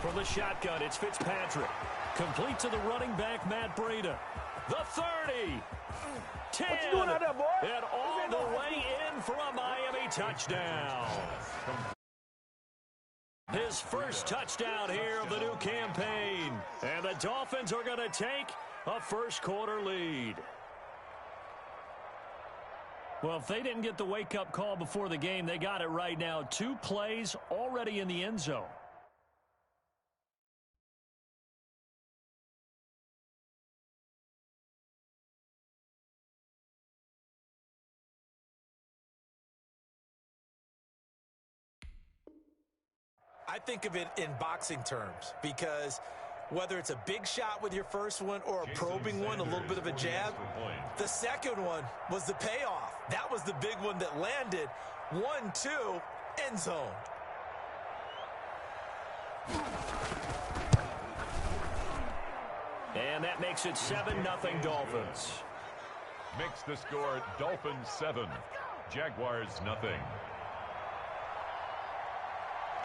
From the shotgun, it's Fitzpatrick. Complete to the running back, Matt Breida. The 30. 10. What you doing out there, boy? And all the way in for a Miami touchdown. His first touchdown here of the new campaign. And the Dolphins are going to take a first-quarter lead. Well, if they didn't get the wake-up call before the game, they got it right now. 2 plays already in the end zone. I think of it in boxing terms because whether it's a big shot with your first one or a probing one, a little bit of a jab, the second one was the payoff. That was the big one that landed. 1-2, end zone. And that makes it 7-0 Dolphins. Makes the score Dolphins 7, Jaguars 0.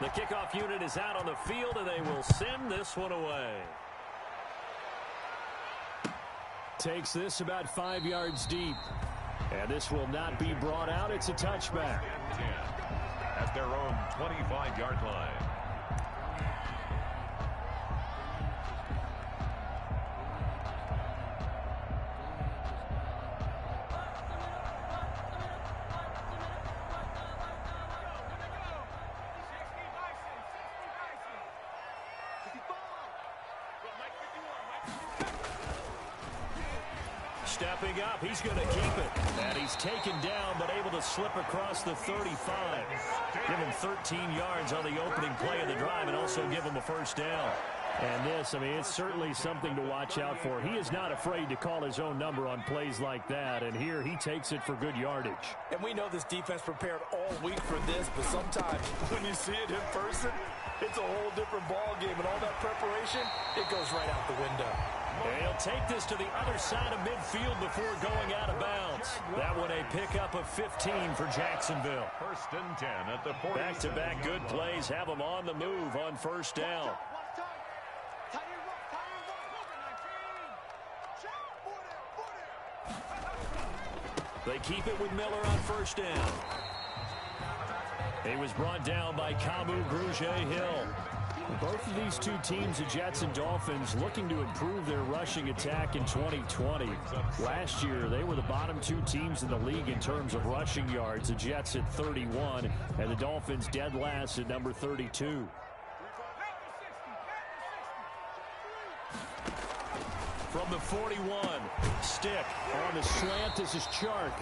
The kickoff unit is out on the field, and they will send this one away. Takes this about 5 yards deep. And this will not be brought out. It's a touchback. 10 at their own 25-yard line. Stepping up, he's going to keep it. And he's taken down, but able to slip across the 35. Give him 13 yards on the opening play of the drive and also give him a first down. And this, I mean, it's certainly something to watch out for. He is not afraid to call his own number on plays like that. And here he takes it for good yardage. And we know this defense prepared all week for this, but sometimes when you see it in person, it's a whole different ball game. And all that preparation, it goes right out the window. And he'll take this to the other side of midfield before going out of bounds. That one a pickup of 15 for Jacksonville. 1st and 10 at the 40. Back-to-back good plays have them on the move on first down. They keep it with Miller on first down. He was brought down by Kamu Grugier-Hill. Both of these two teams, the Jets and Dolphins, looking to improve their rushing attack in 2020. Last year, they were the bottom 2 teams in the league in terms of rushing yards. The Jets at 31, and the Dolphins dead last at number 32. From the 41, stick on the slant. This is Chark.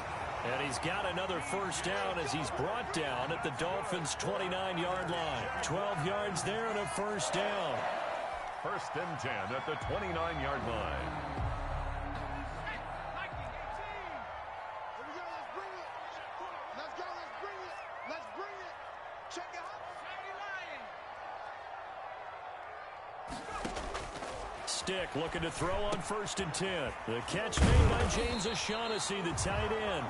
And he's got another first down as he's brought down at the Dolphins' 29-yard line. 12 yards there and a first down. 1st and 10 at the 29-yard line. Stick looking to throw on 1st and 10. The catch made by James O'Shaughnessy, the tight end.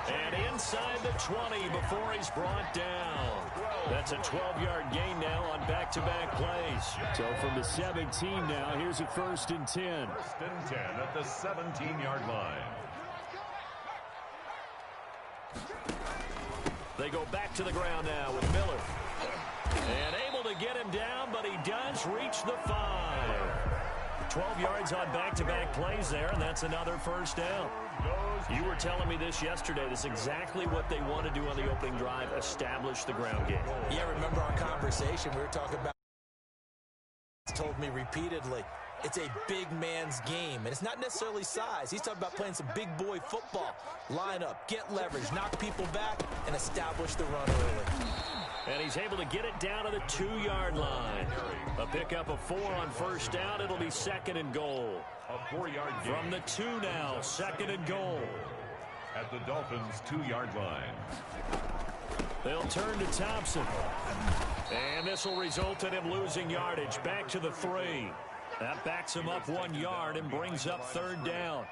And inside the 20 before he's brought down. That's a 12-yard gain now on back-to-back plays. So from the 17 now, here's a 1st and 10. 1st and 10 at the 17-yard line. They go back to the ground now with Miller. And able to get him down, but he does reach the 5. 12 yards on back-to-back plays there, and that's another first down. You were telling me this yesterday. This is exactly what they want to do on the opening drive, establish the ground game. Yeah, remember our conversation we were talking about. Told me repeatedly, it's a big man's game, and it's not necessarily size. He's talking about playing some big boy football. Line up, get leverage, knock people back, and establish the run early. And he's able to get it down to the 2-yard line. A pickup of 4 on first down. It'll be 2nd and goal. A 4-yard gain. From the 2 now, 2nd and goal. At the Dolphins' 2-yard line. They'll turn to Thompson. And this will result in him losing yardage. Back to the 3. That backs him up 1 yard and brings up 3rd down.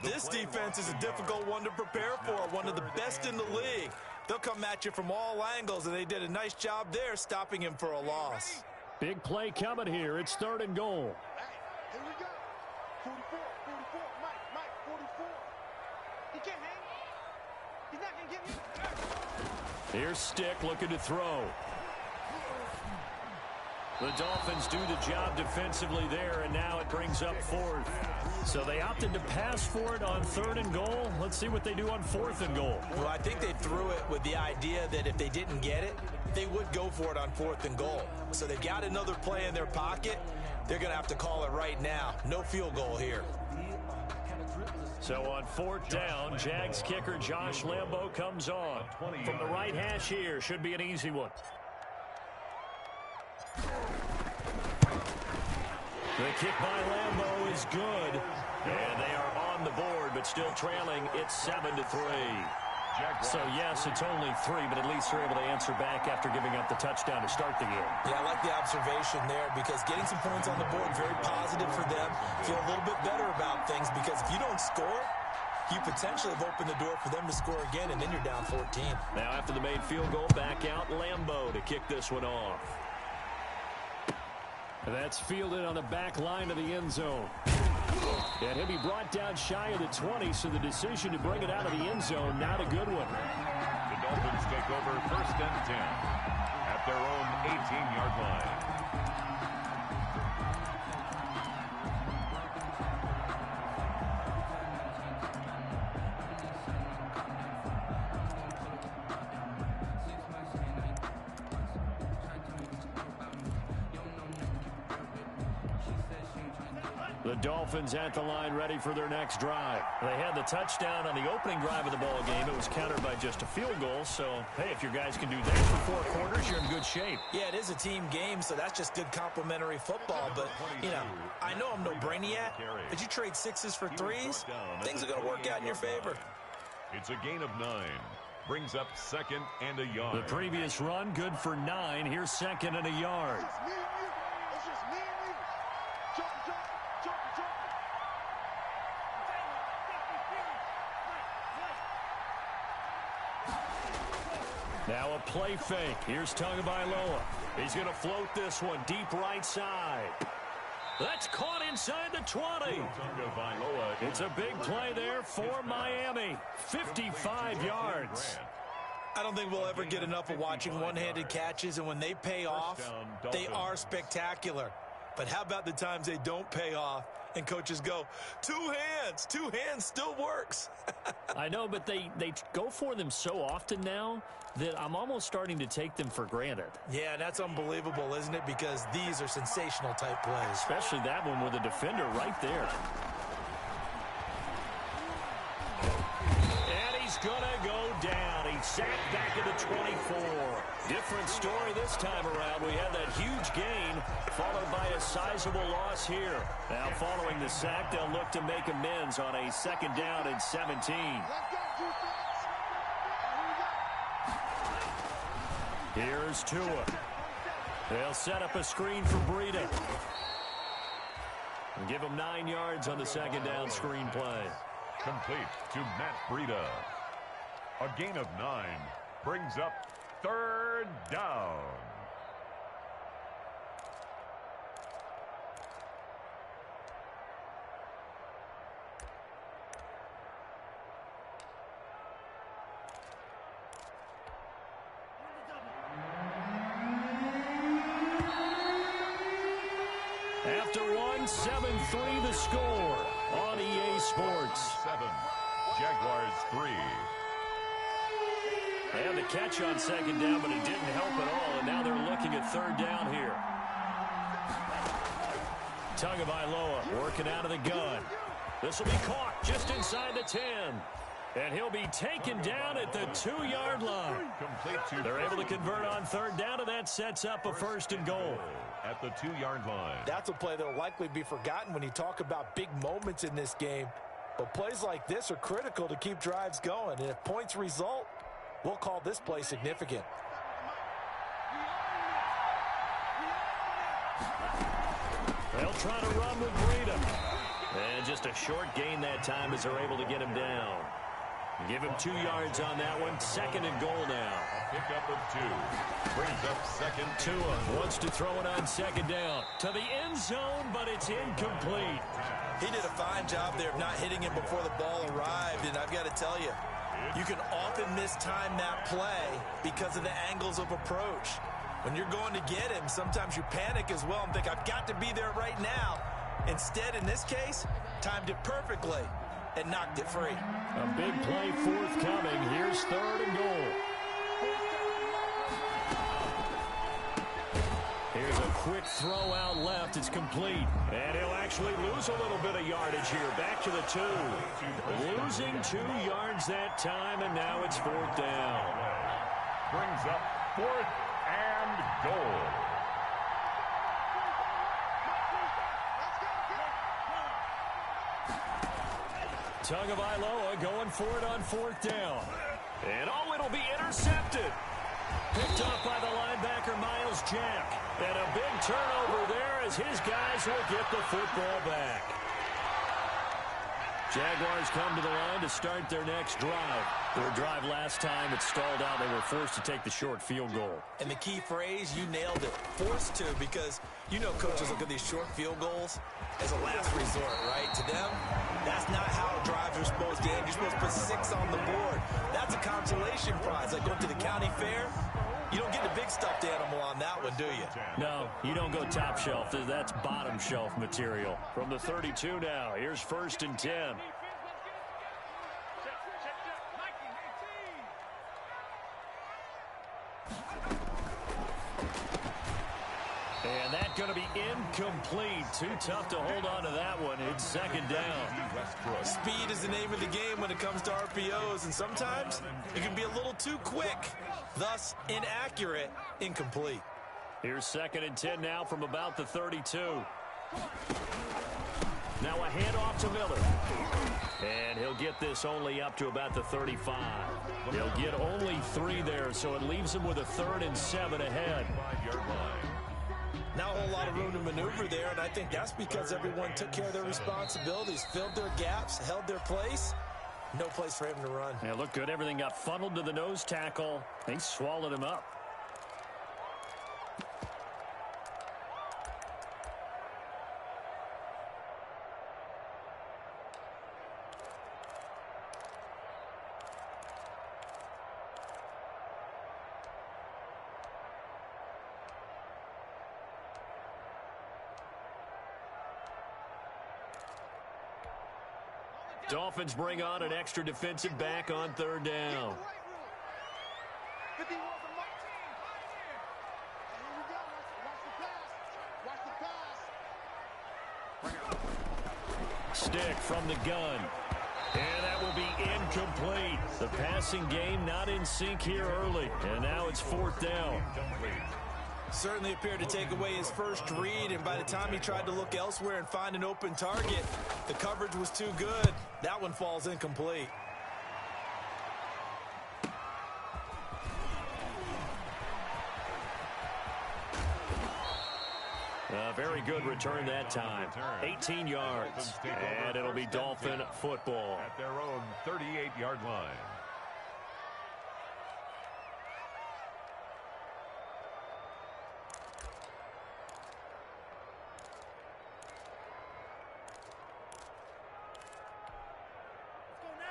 This defense is a difficult one to prepare for, one of the best in the league. They'll come at you from all angles, and they did a nice job there stopping him for a loss. Big play coming here. It's 3rd and goal. Here we go. 44, Mike, 44. He can't hang. He's not going to get me. Here's Stick looking to throw. The Dolphins do the job defensively there, and now it brings up 4th. So they opted to pass for it on 3rd and goal. Let's see what they do on 4th and goal. Well, I think they threw it with the idea that if they didn't get it, they would go for it on 4th and goal. So they've got another play in their pocket. They're going to have to call it right now. No field goal here. So on 4th down, Jags kicker Josh Lambo comes on. From the right hash here, should be an easy one. The kick by Lambo is good. And they are on the board, but still trailing. It's 7-3. So, yes, it's only 3, but at least they're able to answer back after giving up the touchdown to start the game. Yeah, I like the observation there because getting some points on the board, very positive for them. Feel a little bit better about things because if you don't score, you potentially have opened the door for them to score again, and then you're down 14. Now, after the made field goal, back out Lambo to kick this one off. That's fielded on the back line of the end zone. And he'll be brought down shy of the 20, so the decision to bring it out of the end zone, not a good one. The Dolphins take over 1st and 10 at their own 18-yard line. The Dolphins at the line ready for their next drive. They had the touchdown on the opening drive of the ball game. It was countered by just a field goal. So, hey, if your guys can do that for 4 quarters, you're in good shape. Yeah, it is a team game, so that's just good complementary football. But, you know, I know I'm no brainiac, but you trade 6s for 3s, things are going to work out in your favor. It's a gain of 9. Brings up 2nd and a yard. The previous run, good for 9. Here's 2nd and a yard. It's me and you. It's just me and you. Jump. Now a play fake. Here's Tagovailoa. He's going to float this one deep right side. That's caught inside the 20. It's a big play there for Miami. 55 yards. I don't think we'll ever get enough of watching one-handed catches, and when they pay off, they are spectacular. But how about the times they don't pay off and coaches go, 2 hands. 2 hands still works. I know, but they go for them so often now that I'm almost starting to take them for granted. Yeah, that's unbelievable, isn't it? Because these are sensational type plays. Especially that one with a defender right there. And he's going to go down. He's sacked back at the 24. Different story this time around. We had that huge gain followed by a sizable loss here. Now following the sack, they'll look to make amends on a 2nd down and 17. Here's Tua. They'll set up a screen for Breida. And give him 9 yards on the 2nd down screen play. Complete to Matt Breida. A gain of 9 brings up 3rd down. After 7-3 the score on EA Sports. 7, Jaguars 3. They had the catch on 2nd down, but it didn't help at all, and now they're looking at 3rd down here. Tagovailoa working out of the gun. This will be caught just inside the 10. And he'll be taken down at the 2-yard line. They're able to convert on 3rd down, and that sets up a 1st and goal. At the 2-yard line. That's a play that will likely be forgotten when you talk about big moments in this game. But plays like this are critical to keep drives going. And if points result, we'll call this play significant. They'll try to run with Breida. And just a short gain that time as they're able to get him down. Give him 2 yards on that one. 2nd and goal now. A pickup of 2. Brings up 2nd. Tua wants to throw it on 2nd down. To the end zone, but it's incomplete. He did a fine job there of not hitting him before the ball arrived, and I've got to tell you, you can often mistime that play because of the angles of approach. When you're going to get him, sometimes you panic as well and think, I've got to be there right now. Instead, in this case, timed it perfectly and knocked it free. A big play forthcoming. Here's 3rd and goal. Here's a quick throw out left. It's complete. And he'll actually lose a little bit of yardage here. Back to the 2. Losing 2 yards that time, and now it's 4th down. Brings up 4th and goal. Tagovailoa going for it on 4th down. And it'll be intercepted. Picked off by the linebacker, Miles Jack. And a big turnover there as his guys will get the football back. Jaguars come to the line to start their next drive. Their drive last time, it stalled out. They were forced to take the short field goal. And the key phrase, you nailed it. Forced to, because you know coaches look at these short field goals as a last resort, right? To them, that's not how drives are supposed to end. You're supposed to put 6 on the board. That's a consolation prize. Like going to the county fair, you don't get the big stuffed animal on that one, do you? No, you don't go top shelf. That's bottom shelf material. From the 32 now, here's 1st and 10. And that's going to be incomplete. Too tough to hold on to that one. It's 2nd down. Speed is the name of the game when it comes to RPOs, and sometimes it can be a little too quick, thus inaccurate, incomplete. Here's 2nd and 10 now from about the 32. Now a handoff to Miller. And he'll get this only up to about the 35. He'll get only 3 there, so it leaves him with a 3rd and 7 ahead. 5-yard line. Not a whole lot of room to maneuver there, and I think that's because everyone took care of their responsibilities, filled their gaps, held their place. No place for him to run. Yeah, looked good. Everything got funneled to the nose tackle. They swallowed him up. Dolphins bring on an extra defensive back on 3rd down. Stick from the gun. And that will be incomplete. The passing game not in sync here early. And now it's 4th down. Certainly appeared to take away his first read, and by the time he tried to look elsewhere and find an open target, the coverage was too good. That one falls incomplete. Very good return that time. 18 yards. And it'll be Dolphin football. At their own 38-yard line.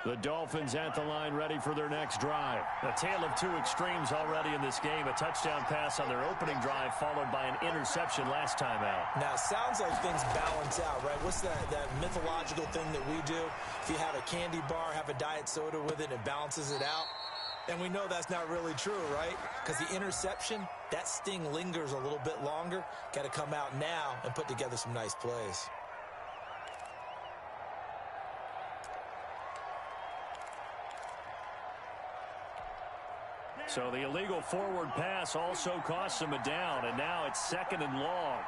The Dolphins at the line ready for their next drive. A tale of 2 extremes already in this game. A touchdown pass on their opening drive followed by an interception last time out. Now, it sounds like things balance out, right? What's that mythological thing that we do? If you have a candy bar, have a diet soda with it, it balances it out. And we know that's not really true, right? Because the interception, that sting lingers a little bit longer. Got to come out now and put together some nice plays. So the illegal forward pass also costs him a down, and now it's 2nd and long.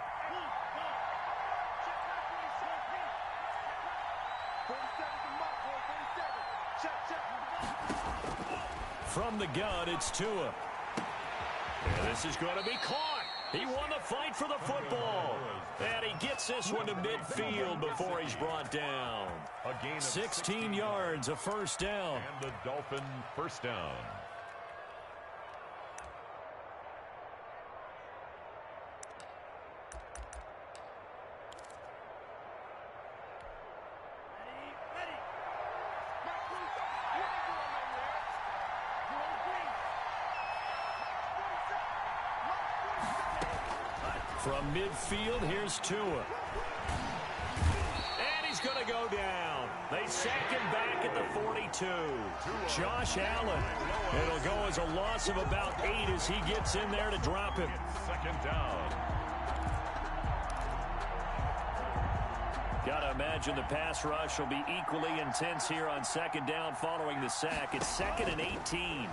From the gun, it's Tua. And this is going to be caught. He won the fight for the football. And he gets this one to midfield before he's brought down. A gain of 16 yards, a first down. And the Dolphin first down. From midfield, here's Tua. And he's going to go down. They sack him back at the 42. Josh Allen. It'll go as a loss of about 8 as he gets in there to drop him. Second down. Got to imagine the pass rush will be equally intense here on second down following the sack. It's 2nd and 18.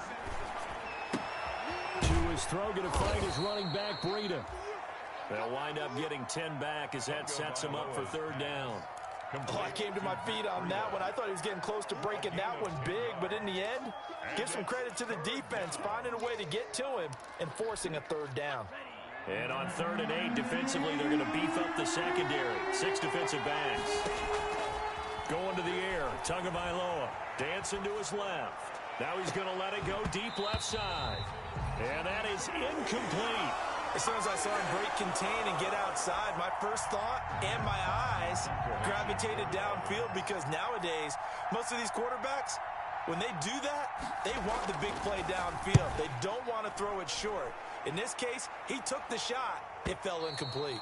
To his throw, going to find his running back, Breida. They'll wind up getting 10 back as that sets him up for third down. Oh, I came to my feet on that one. I thought he was getting close to breaking that one big, but in the end, give some credit to the defense, finding a way to get to him and forcing a third down. And on 3rd and 8, defensively, they're going to beef up the secondary. 6 defensive backs. Going to the air, Tagovailoa dancing to his left. Now he's going to let it go deep left side. And that is incomplete. As soon as I saw him break contain and get outside, my first thought and my eyes gravitated downfield because nowadays, most of these quarterbacks, when they do that, they want the big play downfield. They don't want to throw it short. In this case, he took the shot. It fell incomplete.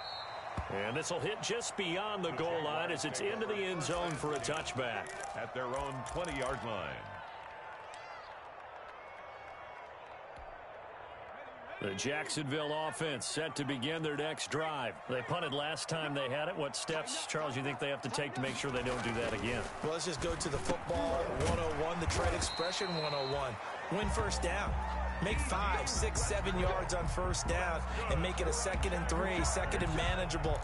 And this will hit just beyond the goal line as it's into the end zone for a touchback. At their own 20-yard line. The Jacksonville offense set to begin their next drive. They punted last time they had it. What steps, Charles, you think they have to take to make sure they don't do that again? Well, let's just go to the football 101, the trade expression 101. Win first down. Make 5, 6, 7 yards on first down and make it a 2nd and 3, 2nd and manageable.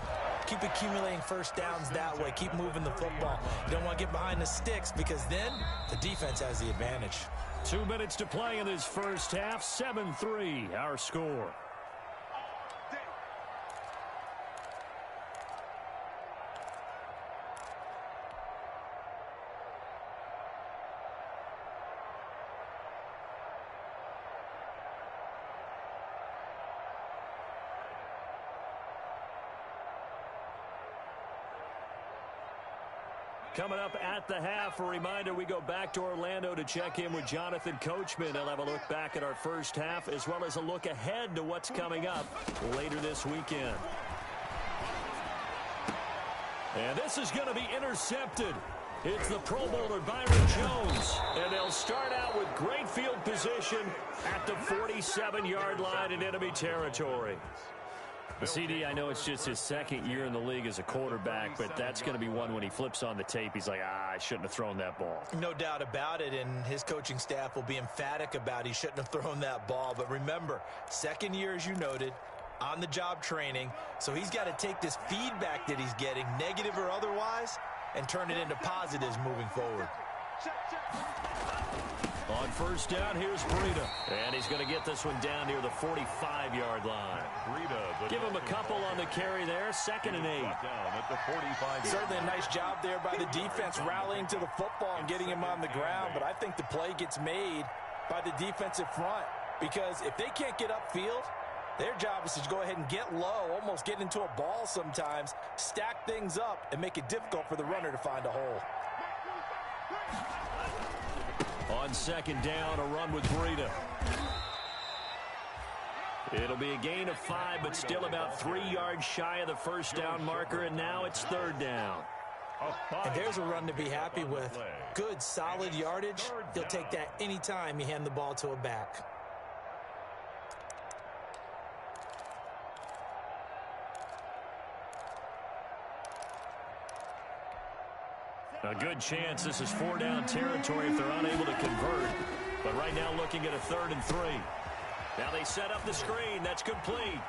Keep accumulating first downs that way. Keep moving the football. You don't want to get behind the sticks because then the defense has the advantage. 2 minutes to play in this first half. 7-3, our score. Coming up at the half, a reminder, we go back to Orlando to check in with Jonathan Coachman. He'll have a look back at our first half as well as a look ahead to what's coming up later this weekend. And this is going to be intercepted. It's the Pro Bowler Byron Jones. And they'll start out with great field position at the 47-yard line in enemy territory. The CD, I know it's just his 2nd year in the league as a quarterback, but that's going to be one when he flips on the tape. He's like, I shouldn't have thrown that ball. No doubt about it, and his coaching staff will be emphatic about he shouldn't have thrown that ball. But remember, 2nd year, as you noted, on-the-job training, so he's got to take this feedback that he's getting, negative or otherwise, and turn it into positives moving forward. On first down, here's Breida. And he's going to get this one down near the 45-yard line. Give him a couple on the carry there. 2nd and 8. Down at the 45. Certainly a nice job there by the defense rallying to the football and getting him on the ground. But I think the play gets made by the defensive front because if they can't get upfield, their job is to go ahead and get low, almost get into a ball sometimes, stack things up, and make it difficult for the runner to find a hole. On 2nd down, a run with Breida. It'll be a gain of 5, but still about 3 yards shy of the first down marker, and now it's 3rd down. And there's a run to be happy with. Good, solid yardage. He'll take that anytime you hand the ball to a back. A good chance this is 4-down territory if they're unable to convert. But right now looking at a 3rd and 3. Now they set up the screen. That's complete.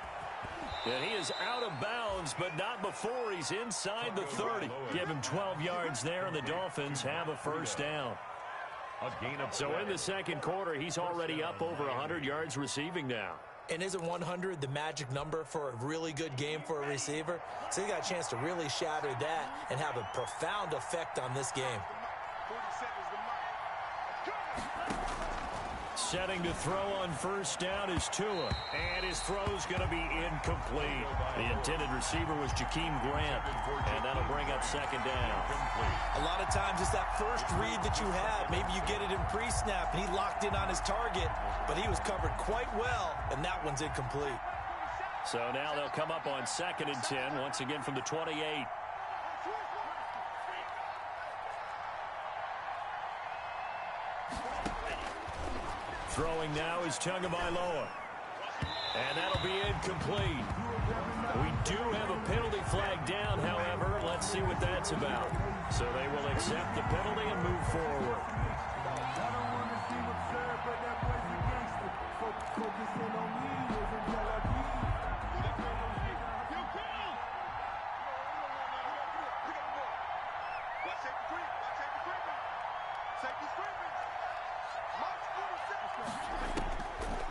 And he is out of bounds, but not before he's inside the 30. Give him 12 yards there, and the Dolphins have a first down. A gain of so in the 2nd quarter, he's already up over 100 yards receiving now. And isn't 100 the magic number for a really good game for a receiver? So he got a chance to really shatter that and have a profound effect on this game. 40 seconds to mark. Setting to throw on first down is Tua. And his throw's going to be incomplete. The intended receiver was Jakeem Grant. And that'll bring up second down. A lot of times it's that first read that you have. Maybe you get it in pre-snap, and he locked in on his target, but he was covered quite well, and that one's incomplete. So now they'll come up on 2nd and 10, once again from the 28. Throwing now is Tagovailoa. And that'll be incomplete. We do have a penalty flag down, however. Let's see what that's about. So they will accept the penalty and move forward.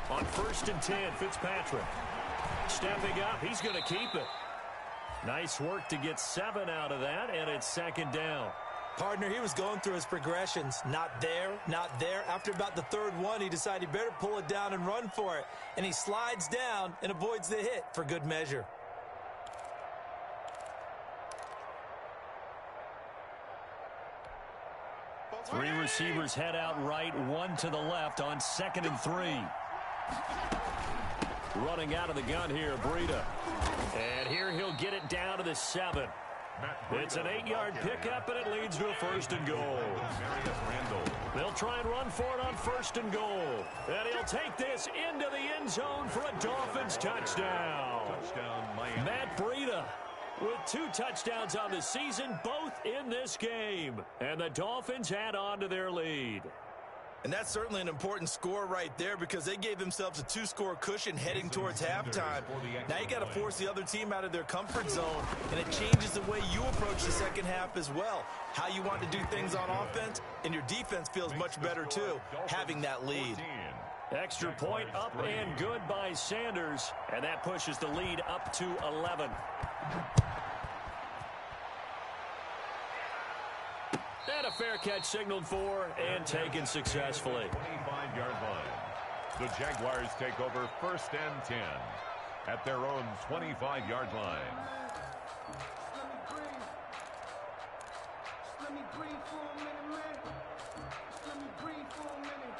On 1st and 10, Fitzpatrick. Stepping up, he's going to keep it. Nice work to get 7 out of that, and it's 2nd down. Partner, he was going through his progressions. Not there, not there. After about the 3rd one, he decided he better pull it down and run for it. And he slides down and avoids the hit for good measure. Three receivers head out right, one to the left on 2nd and 3. Running out of the gun here, Breida. And here he'll get it down to the 7. It's an 8-yard pickup, and it leads to a 1st and goal. They'll try and run for it on 1st and goal. And he'll take this into the end zone for a Dolphins touchdown. Matt Breida with 2 touchdowns on the season, both in this game. And the Dolphins add on to their lead. And that's certainly an important score right there because they gave themselves a 2-score cushion heading towards halftime. Now you got to force the other team out of their comfort zone, and it changes the way you approach the second half as well. How you want to do things on offense, and your defense feels much better too, having that lead. Extra point up and good by Sanders, and that pushes the lead up to 11. And a fair catch signaled for and taken successfully. 25-yard line. The Jaguars take over 1st and 10 at their own 25-yard line. Let me breathe for a minute, man. Let me breathe for a minute.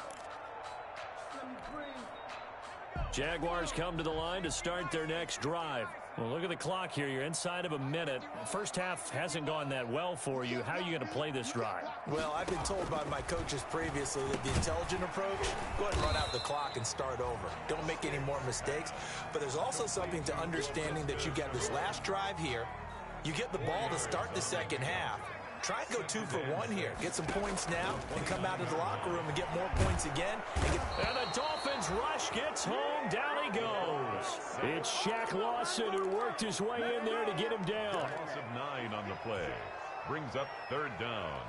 Let me breathe. Jaguars come to the line to start their next drive. Well, look at the clock here. You're inside of a minute. First half hasn't gone that well for you. How are you going to play this drive? Well, I've been told by my coaches previously that the intelligent approach, go ahead and run out the clock and start over. Don't make any more mistakes. But there's also something to understanding that you get this last drive here. You get the ball to start the second half. Try and go 2 for 1 here. Get some points now and come out of the locker room and get more points again. And the Dolphins rush gets home. Down he goes. It's Shaq Lawson who worked his way in there to get him down. Loss of 9 on the play. Brings up 3rd down.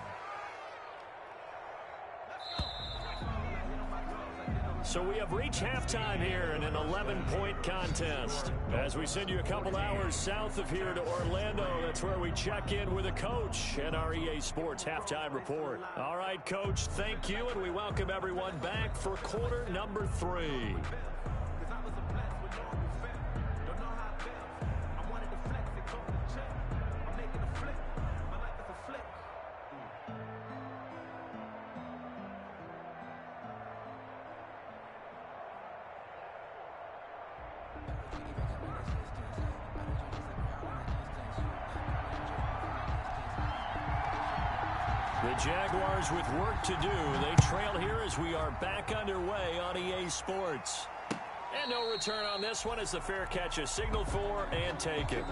So we have reached halftime here in an 11-point contest. As we send you a couple hours south of here to Orlando, that's where we check in with a coach and our EA Sports halftime report. All right, Coach, thank you, and we welcome everyone back for quarter number 3. The Jaguars with work to do. They trail here as we are back underway on EA Sports. And no return on this one as the fair catch is signaled for and taken.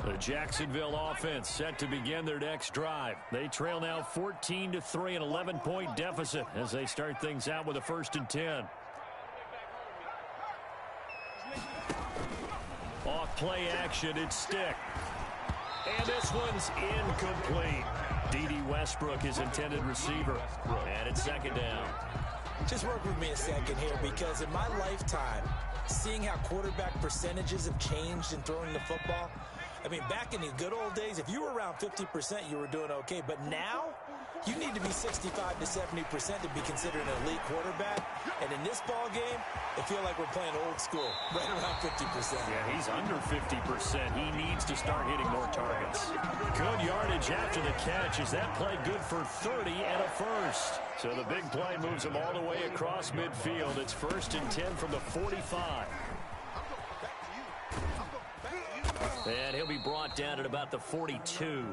The The Jacksonville offense set to begin their next drive. They trail now 14-3, an 11-point deficit as they start things out with a 1st and 10. Off play action, it's Stick. And this one's incomplete. D.D. Westbrook, his intended receiver. And it's 2nd down. Just work with me a second here, because in my lifetime, seeing how quarterback percentages have changed in throwing the football, I mean, back in the good old days, if you were around 50%, you were doing okay. But now, you need to be 65 to 70% to be considered an elite quarterback. And in this ball game, I feel like we're playing old school, right around 50%. Yeah, he's under 50%. He needs to start hitting more targets. Good yardage after the catch. Is that play good for 30 and a 1st? So the big play moves him all the way across midfield. It's 1st and 10 from the 45. And he'll be brought down at about the 42.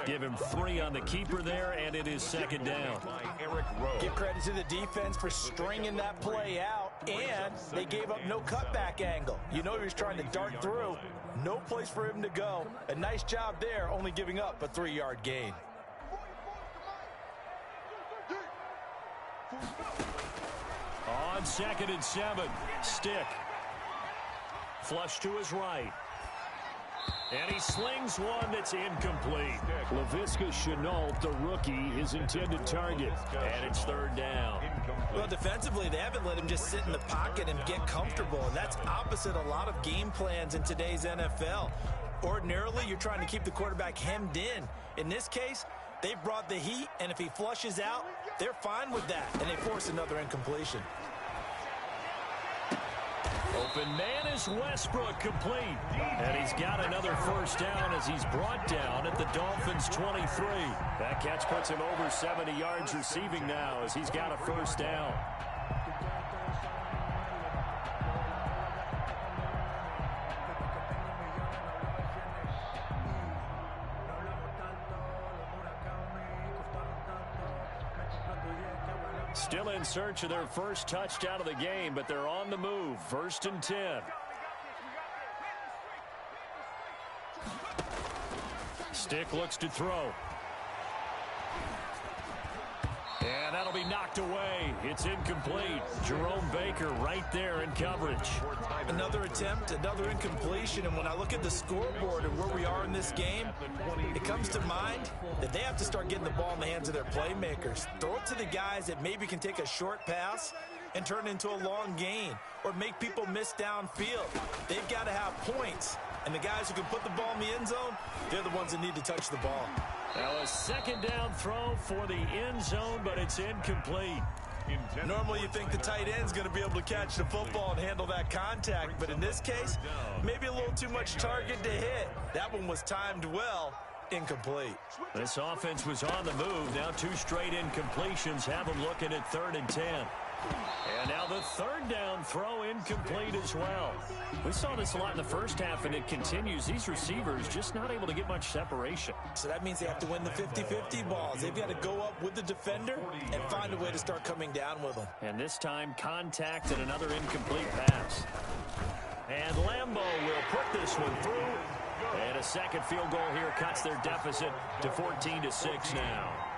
Give him 3 on the keeper there, and it is 2nd down. Give credit to the defense for stringing that play out, and they gave up no cutback angle. You know he was trying to dart through. No place for him to go. A nice job there, only giving up a 3-yard gain. On 2nd and 7, Stick. Flush to his right. And he slings one that's incomplete. Laviska Shenault, the rookie, his intended target. And it's 3rd down. Well, defensively, they haven't let him just sit in the pocket and get comfortable. And that's opposite a lot of game plans in today's NFL. Ordinarily, you're trying to keep the quarterback hemmed in. In this case, they brought the heat, and if he flushes out, they're fine with that. And they force another incompletion. Open man is Westbrook, complete. And he's got another 1st down as he's brought down at the Dolphins' 23. That catch puts him over 70 yards receiving now as he's got a 1st down. Still in search of their first touchdown of the game, but they're on the move. 1st and 10. Stick looks to throw. And that'll be knocked away. It's incomplete. Jerome Baker right there in coverage. Another attempt, another incompletion, and when I look at the scoreboard and where we are in this game, it comes to mind that they have to start getting the ball in the hands of their playmakers. Throw it to the guys that maybe can take a short pass and turn it into a long gain or make people miss downfield. They've got to have points, and the guys who can put the ball in the end zone, they're the ones that need to touch the ball. Now a 2nd down throw for the end zone, but it's incomplete. Normally you think the tight end's going to be able to catch the football and handle that contact, but in this case, maybe a little too much target to hit. That one was timed well. Incomplete. This offense was on the move. Now 2 straight incompletions have them looking at 3rd and 10. And now the 3rd down throw incomplete as well. We saw this a lot in the first half, and it continues. These receivers just not able to get much separation. So that means they have to win the 50-50 balls. They've got to go up with the defender and find a way to start coming down with them. And this time, contact and another incomplete pass. And Lambeau will put this one through. And a 2nd field goal here cuts their deficit to 14-6 now.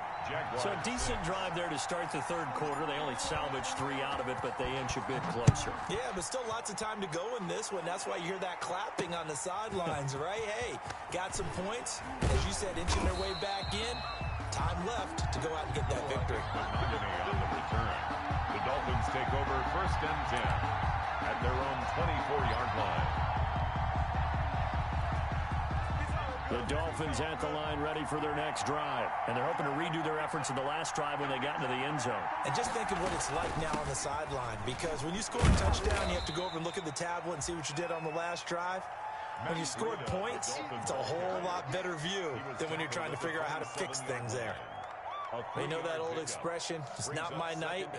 So a decent drive there to start the 3rd quarter. They only salvaged 3 out of it, but they inch a bit closer. Yeah, but still lots of time to go in this one. That's why you hear that clapping on the sidelines, right? Hey, got some points. As you said, inching their way back in. Time left to go out and get that victory. On the return, the Dolphins take over 1st and 10 at their own 24-yard line. The Dolphins at the line ready for their next drive. And they're hoping to redo their efforts in the last drive when they got into the end zone. And just think of what it's like now on the sideline, because when you score a touchdown, you have to go over and look at the tablet and see what you did on the last drive. When you scored points, it's a whole lot better view than when you're trying to figure out how to fix things there. You know that old expression, it's not my night.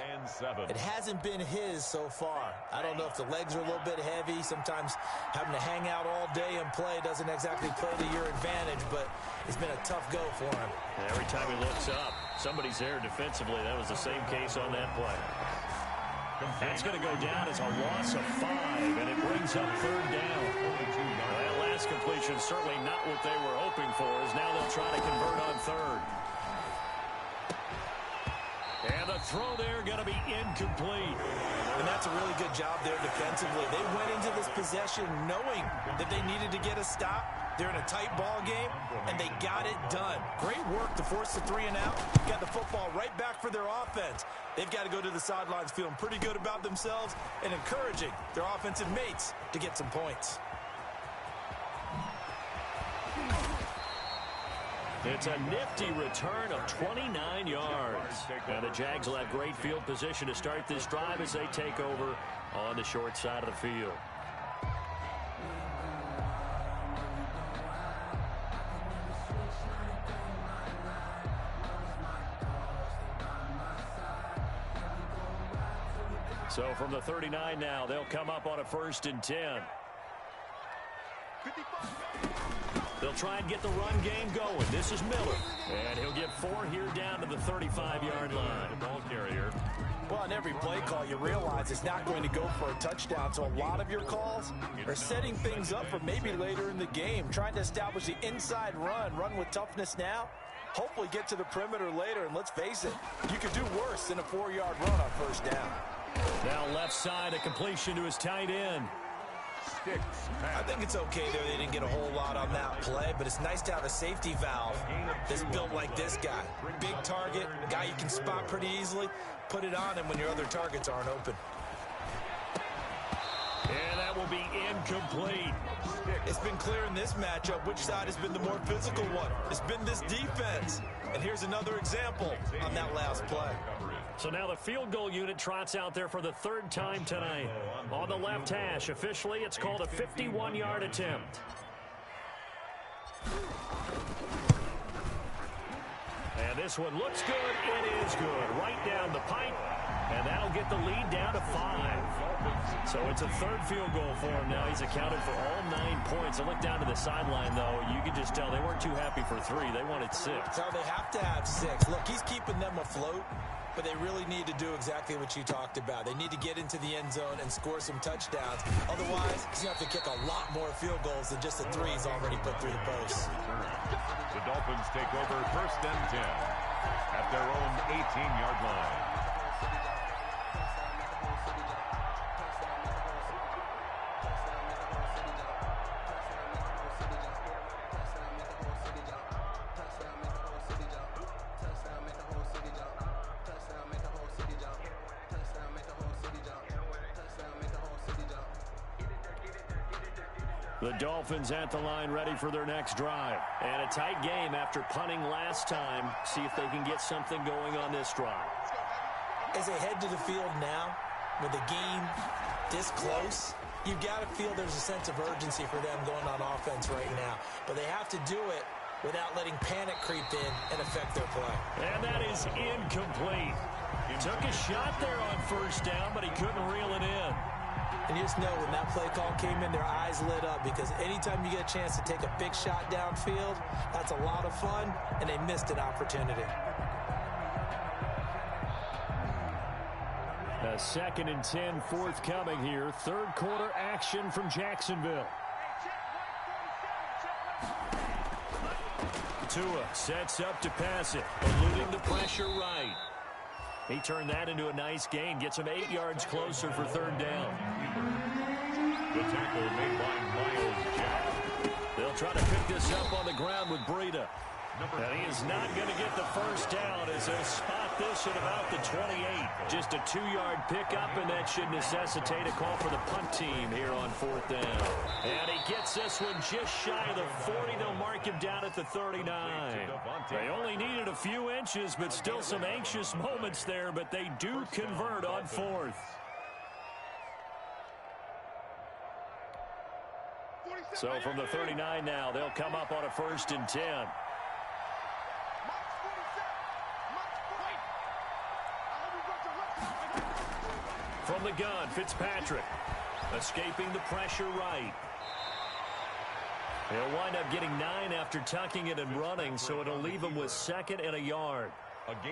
It hasn't been his so far. I don't know if the legs are a little bit heavy. Sometimes having to hang out all day and play doesn't exactly play to your advantage, but it's been a tough go for him. And every time he looks up, somebody's there defensively. That was the same case on that play. That's going to go down as a loss of 5, and it brings up 3rd down. That pass completion, certainly not what they were hoping for, as now they'll try to convert on third. And the throw there going to be incomplete. And that's a really good job there defensively. They went into this possession knowing that they needed to get a stop. They're in a tight ball game, and they got it done. Great work to force the 3 and out. Got the football right back for their offense. They've got to go to the sidelines feeling pretty good about themselves and encouraging their offensive mates to get some points. It's a nifty return of 29 yards. And the Jags will have great field position to start this drive as they take over on the short side of the field. So from the 39 now, they'll come up on a 1st and 10. They'll try and get the run game going. This is Miller. And he'll get 4 here down to the 35-yard line. The ball carrier. Well, on every play call, you realize it's not going to go for a touchdown. So a lot of your calls are setting things up for maybe later in the game, trying to establish the inside run with toughness now. Hopefully get to the perimeter later. And let's face it, you could do worse than a 4-yard run on 1st down. Now left side, a completion to his tight end. I think it's okay there. They didn't get a whole lot on that play, but it's nice to have a safety valve that's built like this guy. Big target, guy you can spot pretty easily. Put it on him when your other targets aren't open. And that will be incomplete. It's been clear in this matchup which side has been the more physical one. It's been this defense. And here's another example on that last play. So now the field goal unit trots out there for the 3rd time tonight. On the left hash, officially, it's called a 51-yard attempt. And this one looks good. It is good. Right down the pipe. And that'll get the lead down to 5. So it's a 3rd field goal for him now. He's accounted for all 9 points. I look down to the sideline, though. You can just tell they weren't too happy for 3. They wanted 6. So they have to have 6. Look, he's keeping them afloat. But they really need to do exactly what you talked about. They need to get into the end zone and score some touchdowns. Otherwise, he's going to have to kick a lot more field goals than just the 3 he's already put through the posts. The Dolphins take over 1st and 10 at their own 18-yard line. The Dolphins at the line ready for their next drive. And a tight game after punting last time. See if they can get something going on this drive. As they head to the field now, with the game this close, you've got to feel there's a sense of urgency for them going on offense right now. But they have to do it without letting panic creep in and affect their play. And that is incomplete. He took a shot there on 1st down, but he couldn't reel it in. And you just know when that play call came in, their eyes lit up, because anytime you get a chance to take a big shot downfield, that's a lot of fun, and they missed an opportunity. A 2nd and 10 forthcoming here. 3rd quarter action from Jacksonville. Tua sets up to pass it, eluding the pressure right. He turned that into a nice gain, gets him 8 yards closer for 3rd down. The tackle made by Miles Jack. They'll try to pick this up on the ground with Breida. And he is not going to get the 1st down as they spot this at about the 28. Just a 2-yard pickup, and that should necessitate a call for the punt team here on 4th down. And he gets this one just shy of the 40. They'll mark him down at the 39. They only needed a few inches, but still some anxious moments there, but they do convert on 4th. So from the 39 now, they'll come up on a 1st and 10. From the gun, Fitzpatrick, escaping the pressure right. He'll wind up getting 9 after tucking it and running, so it'll leave him with 2nd and a yard.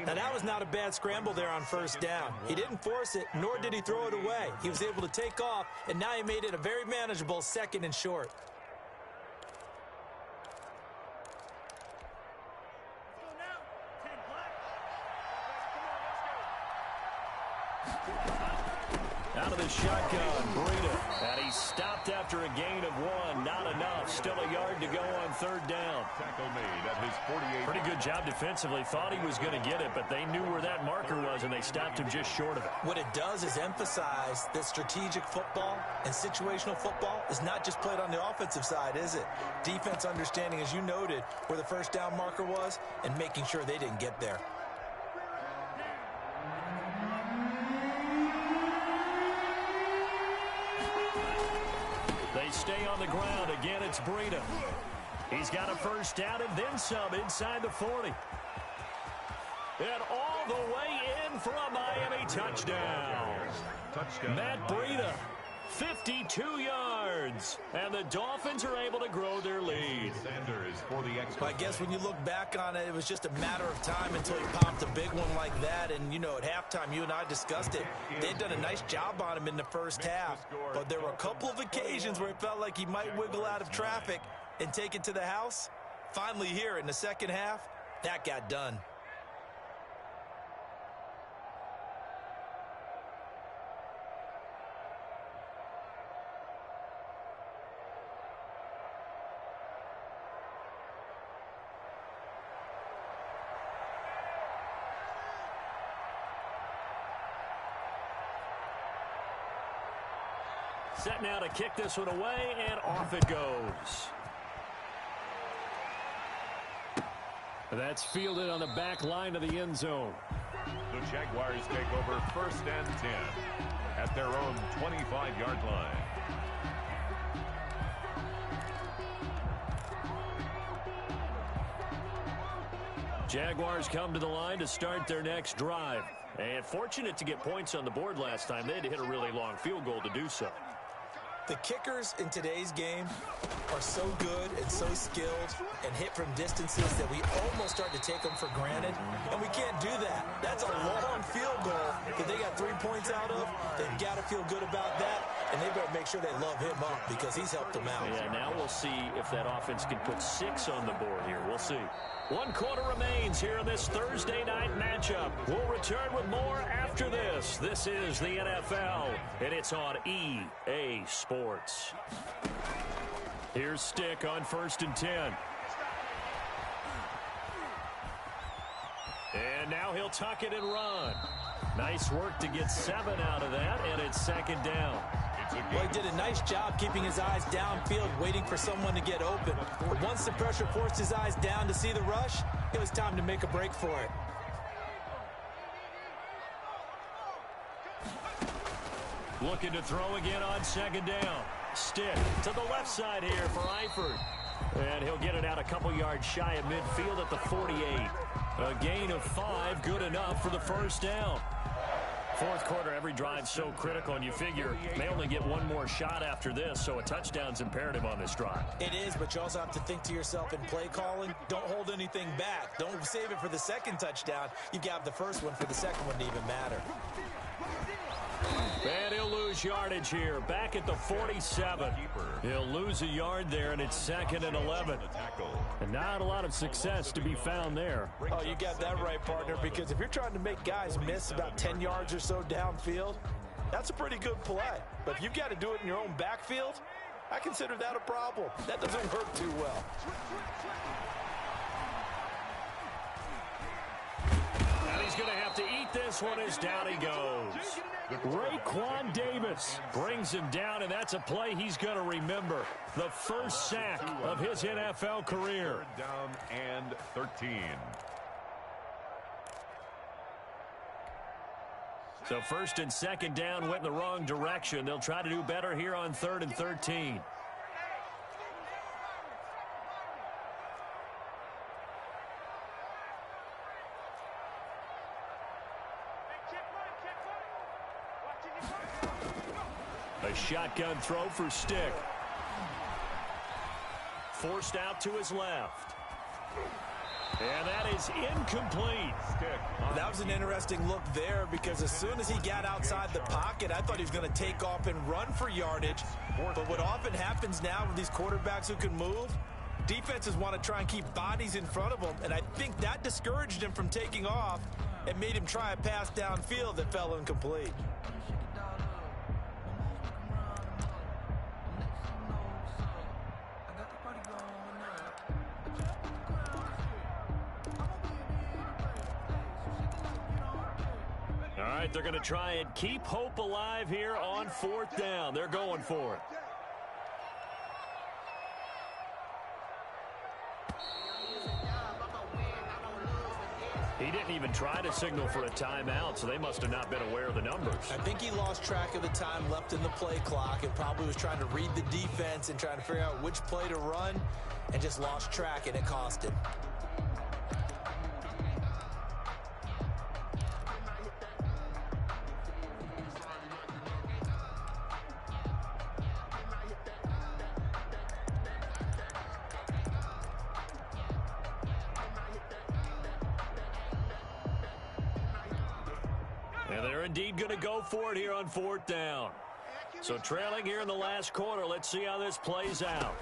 Now, that was not a bad scramble there on 1st down. He didn't force it, nor did he throw it away. He was able to take off, and now he made it a very manageable 2nd and short. Out of the shotgun, Breida. And he's stopped after a gain of 1. Not enough. Still a yard to go on 3rd down. Tackle made at his 48. Pretty good job defensively. Thought he was going to get it, but they knew where that marker was, and they stopped him just short of it. What it does is emphasize that strategic football and situational football is not just played on the offensive side, is it? Defense understanding, as you noted, where the 1st down marker was and making sure they didn't get there. They stay on the ground. Again, it's Breida. He's got a 1st down and then some inside the 40. And all the way in for a Miami touchdown. Matt Breida, 52 yards. And the Dolphins are able to grow their lead. I guess when you look back on it, it was just a matter of time until he popped a big one like that. And, you know, at halftime, you and I discussed it. They'd done a nice job on him in the 1st half. But there were a couple of occasions where it felt like he might wiggle out of traffic and take it to the house. Finally here in the 2nd half, that got done. Set now to kick this one away, and off it goes. That's fielded on the back line of the end zone. The Jaguars take over 1st and 10 at their own 25-yard line. Jaguars come to the line to start their next drive. And fortunate to get points on the board last time. They had to hit a really long field goal to do so. The kickers in today's game are so good and so skilled and hit from distances that we almost start to take them for granted, and we can't do that. That's a long field goal that they got 3 points out of. They've got to feel good about that, and they better make sure they love him up because he's helped them out. Yeah, now we'll see if that offense can put 6 on the board here. We'll see. 1 quarter remains here in this Thursday night matchup. We'll return with more after this. This is the NFL, and it's on EA Sports. Here's Stick on 1st and 10. And now he'll tuck it and run. Nice work to get 7 out of that, and it's 2nd down. Well, he did a nice job keeping his eyes downfield, waiting for someone to get open. But once the pressure forced his eyes down to see the rush, it was time to make a break for it. Looking to throw again on 2nd down. Stick to the left side here for Eifert. And he'll get it out a couple yards shy of midfield at the 48. A gain of 5, good enough for the 1st down. 4th quarter, every drive so critical, and you figure they only get 1 more shot after this, so a touchdown's imperative on this drive. It is, but you also have to think to yourself in play calling, don't hold anything back. Don't save it for the 2nd touchdown. You've got the 1st one for the 2nd one to even matter. And he'll lose yardage here, back at the 47. He'll lose a yard there, and it's 2nd and 11. And not a lot of success to be found there. Oh, you got that right, partner, because if you're trying to make guys miss about 10 yards or so downfield, that's a pretty good play. But if you've got to do it in your own backfield, I consider that a problem. That doesn't work too well. And he's going to have to eat this one as down he goes. Raekwon Davis brings him down, and that's a play he's going to remember. The 1st sack of his NFL career. 3rd down and 13. So 1st and 2nd down went in the wrong direction. They'll try to do better here on 3rd and 13. A shotgun throw for Stick. Forced out to his left. And that is incomplete. That was an interesting look there because as soon as he got outside the pocket, I thought he was going to take off and run for yardage. But what often happens now with these quarterbacks who can move, defenses want to try and keep bodies in front of them, and I think that discouraged him from taking off. and made him try a pass downfield that fell incomplete. All right, they're going to try and keep hope alive here on 4th down. They're going for it. He didn't even try to signal for a timeout, so they must have not been aware of the numbers. I think he lost track of the time left in the play clock and probably was trying to read the defense and trying to figure out which play to run and just lost track, and it cost him. And they're indeed going to go for it here on 4th down. So trailing here in the last quarter. Let's see how this plays out.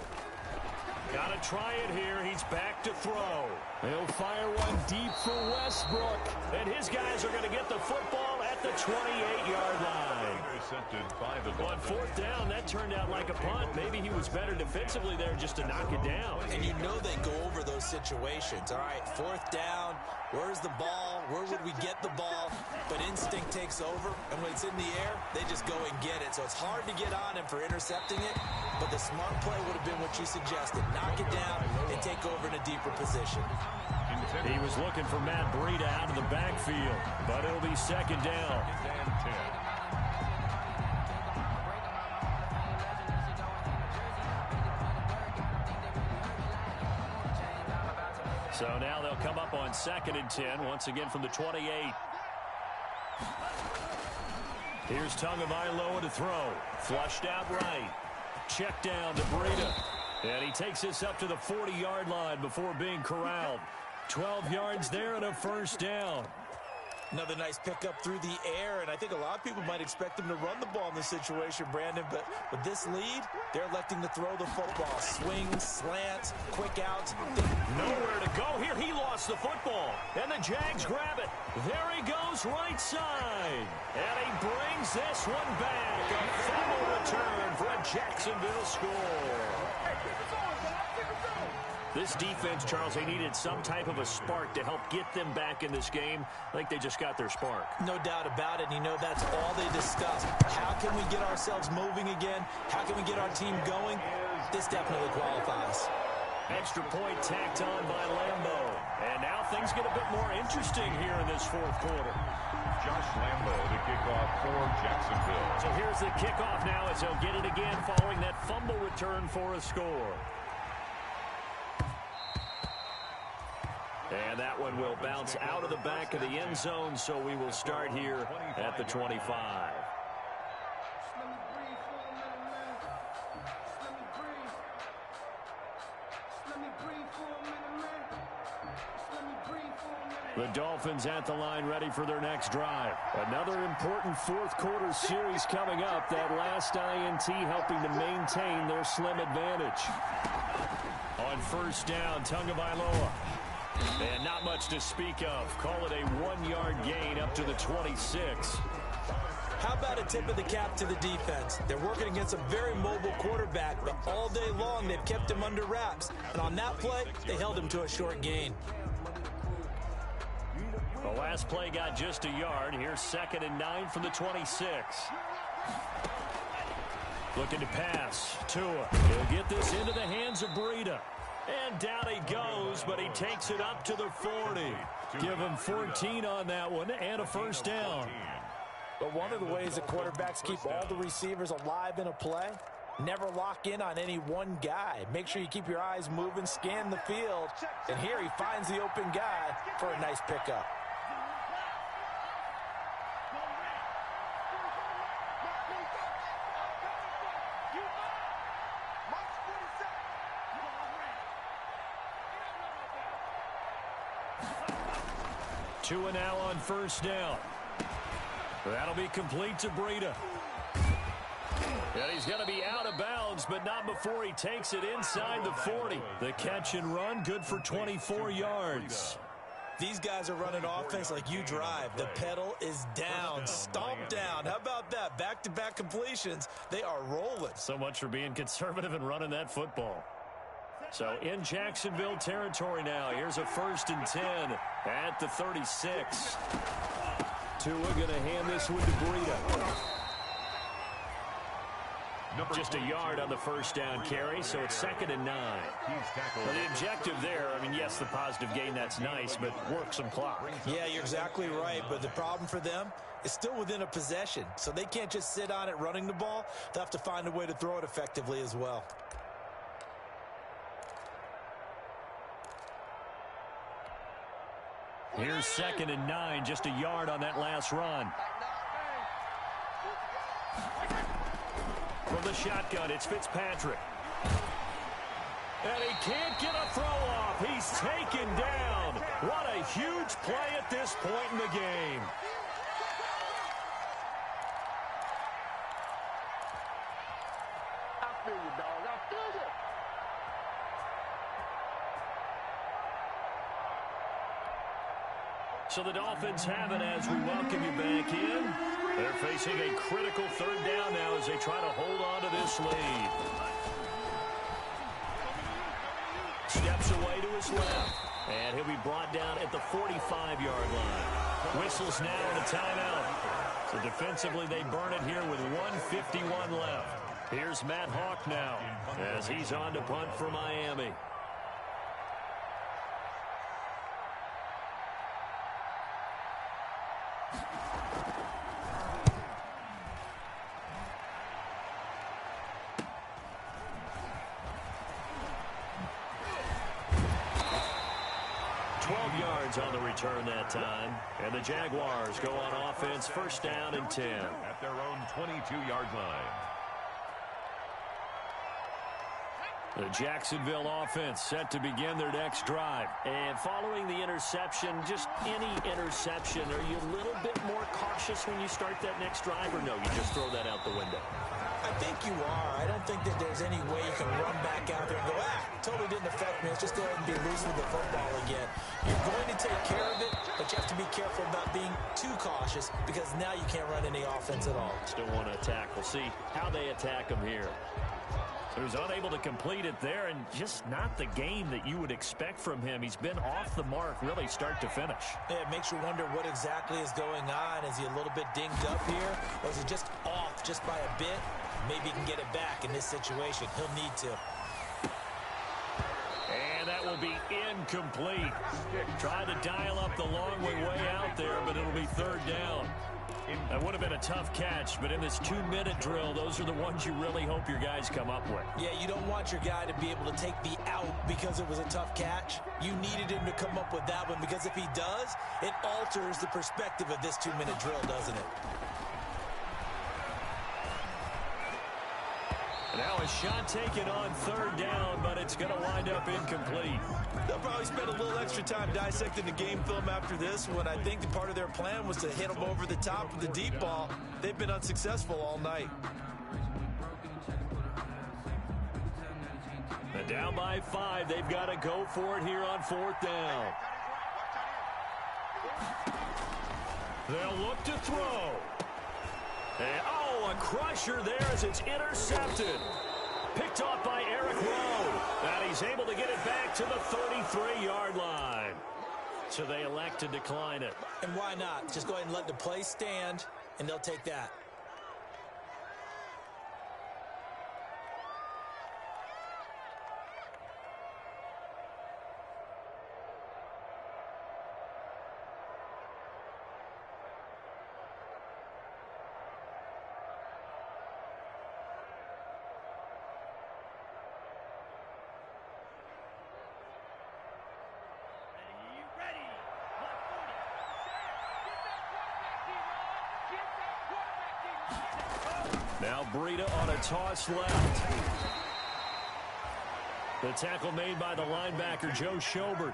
Got to try it here. He's back to throw. He'll fire one deep for Westbrook. And his guys are going to get the football at the 28-yard line. Intercepted by the On 4th down, that turned out like a punt. Maybe he was better defensively there just to knock it down. And you know they go over those situations. All right, 4th down. Where's the ball? Where would we get the ball? But instinct takes over, and when it's in the air, they just go and get it. So it's hard to get on him for intercepting it, but the smart play would have been what you suggested. Knock it down and take over in a deeper position. He was looking for Matt Breida out of the backfield, but it'll be 2nd down. So now they'll come up on 2nd and 10, once again from the 28. Here's Tagovailoa to throw. Flushed out right. Check down to Breida. And he takes this up to the 40-yard line before being corralled. 12 yards there and a 1st down. Another nice pickup through the air, and I think a lot of people might expect him to run the ball in this situation, Brandon, but with this lead, they're electing to throw the football. Swings, slants, quick outs. Nowhere to go here. He lost the football, and the Jags grab it. There he goes, right side. And he brings this one back. A fumble return for a Jacksonville score. This defense, Charles, they needed some type of a spark to help get them back in this game. I think they just got their spark. No doubt about it. And you know that's all they discussed. How can we get ourselves moving again? How can we get our team going? This definitely qualifies. Extra point tacked on by Lambo. And now things get a bit more interesting here in this 4th quarter. Josh Lambo to kick off for Jacksonville. So here's the kickoff now as he'll get it again following that fumble return for a score. And that one will bounce out of the back of the end zone, so we will start here at the 25. The Dolphins at the line ready for their next drive. Another important 4th quarter series coming up. That last INT helping to maintain their slim advantage. On 1st down, Tagovailoa. And not much to speak of. Call it a 1-yard gain up to the 26. How about a tip of the cap to the defense? They're working against a very mobile quarterback, but all day long they've kept him under wraps. And on that play, they held him to a short gain. The last play got just a yard. Here's 2nd and 9 from the 26. Looking to pass. Tua. He'll get this into the hands of Breida. And down he goes, but he takes it up to the 40. Give him 14 on that one and a 1st down. But one of the ways that quarterbacks keep all the receivers alive in a play, never lock in on any one guy. Make sure you keep your eyes moving, scan the field, and here he finds the open guy for a nice pickup. Tua now on 1st down. That'll be complete to Breida. And he's going to be out of bounds, but not before he takes it inside the 40. The catch and run, good for 24 yards. These guys are running offense like you drive. The pedal is down, stomped down. How about that? Back-to-back completions. They are rolling. So much for being conservative and running that football. So in Jacksonville territory now. Here's a 1st and 10 at the 36. Tua going to hand this one to Breida. Just a yard on the 1st down carry, so it's 2nd and 9. Well, the objective there, I mean, yes, the positive gain, that's nice, but work some clock. Yeah, you're exactly right, but the problem for them is still within a possession, so they can't just sit on it running the ball. They'll have to find a way to throw it effectively as well. Here's 2nd and 9, just a yard on that last run. From the shotgun, it's Fitzpatrick. And he can't get a throw off. He's taken down. What a huge play at this point in the game. I feel you, dog. I feel you. So the Dolphins have it as we welcome you back in. They're facing a critical 3rd down now as they try to hold on to this lead. Steps away to his left. And he'll be brought down at the 45-yard line. Whistles now and a timeout. So defensively they burn it here with 1:51 left. Here's Matt Hawk now as he's on to punt for Miami. On the return that time. And the Jaguars go on offense, 1st down and 10. At their own 22-yard line. The Jacksonville offense set to begin their next drive. And following the interception, just any interception, are you a little bit more cautious when you start that next drive, or no, you just throw that out the window? I think you are. I don't think that there's any way you can run back out there and go, totally didn't affect me. Let's just go ahead and be loose with the football again. You're going to take care of it, but you have to be careful about being too cautious because now you can't run any offense at all. Still want to attack. We'll see how they attack him here. So he's unable to complete it there, and just not the game that you would expect from him. He's been off the mark really start to finish. Yeah, it makes you wonder what exactly is going on. Is he a little bit dinged up here, or is he just off just by a bit? Maybe he can get it back in this situation. He'll need to. And that will be incomplete. Tried to dial up the long way out there, but it'll be 3rd down. That would have been a tough catch, but in this 2-minute drill, those are the ones you really hope your guys come up with. Yeah, you don't want your guy to be able to take the out because it was a tough catch. You needed him to come up with that one because if he does, it alters the perspective of this 2-minute drill, doesn't it? Now a shot taken on 3rd down, but it's going to wind up incomplete. They'll probably spend a little extra time dissecting the game film after this one. I think the part of their plan was to hit them over the top of the deep ball. They've been unsuccessful all night. And down by 5, they've got to go for it here on 4th down. They'll look to throw. And, a crusher there as it's intercepted. Picked off by Eric Rowe. And he's able to get it back to the 33-yard line. So they elect to decline it. And why not? Just go ahead and let the play stand, and they'll take that. Now Breida on a toss left. The tackle made by the linebacker, Joe Schobert.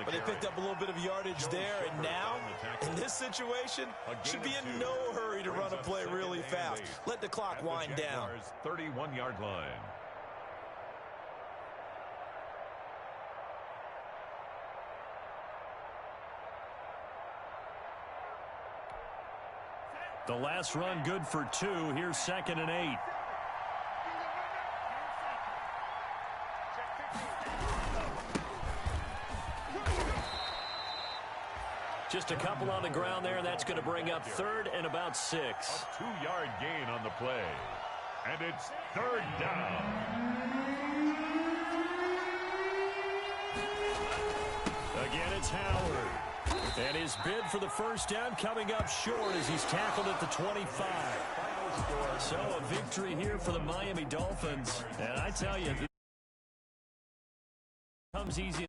But they picked up a little bit of yardage there, and now, in this situation, should be in no hurry to run a play really fast. Let the clock wind down. 31-yard line. The last run good for 2. Here's 2nd and 8. Just a couple on the ground there, and that's going to bring up 3rd and about 6. A 2-yard gain on the play. And it's 3rd down. Again, it's Howard. And his bid for the first down coming up short as he's tackled at the 25. So a victory here for the Miami Dolphins. And I tell you, it comes easy.